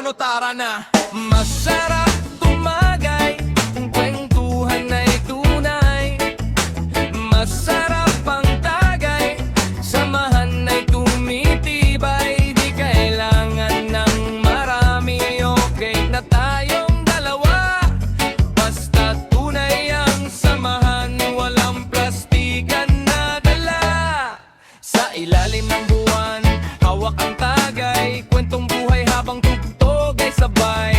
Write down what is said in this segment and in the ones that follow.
ulo, tara na. Masarap tumagay kung kwentuhan ay tunay. Masarap ang tagay, samahan ay tumitibay. Di kailangan ng marami, okay na tayong dalawa. Basta tunay ang samahan, walang plastikan na dala. Sa ilalim ng buwan, hawak ang tagay, kwentong buhay habang tugtog ay sabay.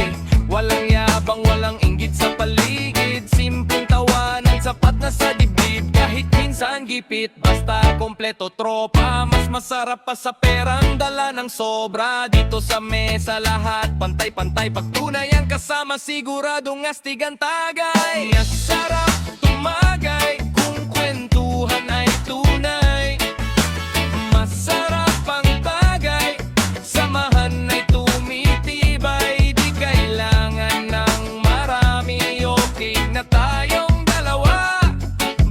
Walang yabang, walang inggit sa paligid, simpleng tawanan, sapat na sa dibdib. Kahit minsan gipit, basta kompleto tropa. Mas masarap pa sa perang dala ng sobra. Dito sa mesa lahat pantay-pantay, pag tunay ang kasama siguradong astig ang tagay. Masarap tumagay kung kwentuhan ay tunay. Masarap ang tagay, samahan ay tumitibay. Di kailangan ng marami, okay na tayong dalawa.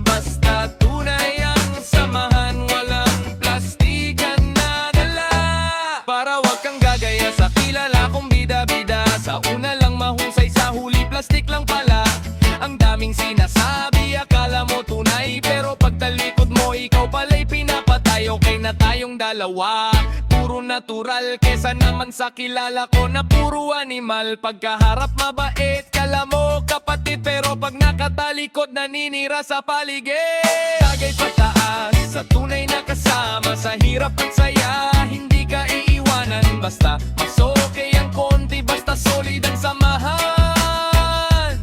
Basta tunay ang samahan, walang plastikan na dala. Para wag kang gagaya sa kilala kong bida-bida, sa una lang mahusay, sa huli plastik lang pala. Ang daming sinasabi, akala mo tunay, pero pagtalikod mo ikaw pala'y pinapatay. Okay na tayong dalawa, puro natural, kesa naman sa kilala ko na puro animal. Pagkaharap mabait, kala mo kapatid, pero pag nakatalikod naninira sa paligid. Tagay pataas, sa tunay na kasama, sa hirap at saya, hindi ka iiwanan. Basta mas okay ang konti, basta solid ang samahan.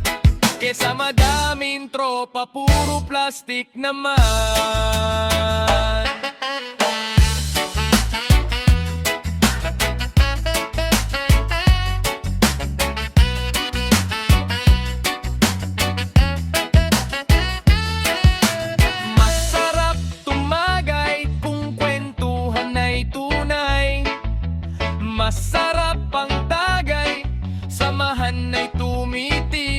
Kesa madaming tropa, puro plastik naman. Masarap tumagay kung kwentuhan ay tunay. Masarap ang tagay, samahan ay tumitibay.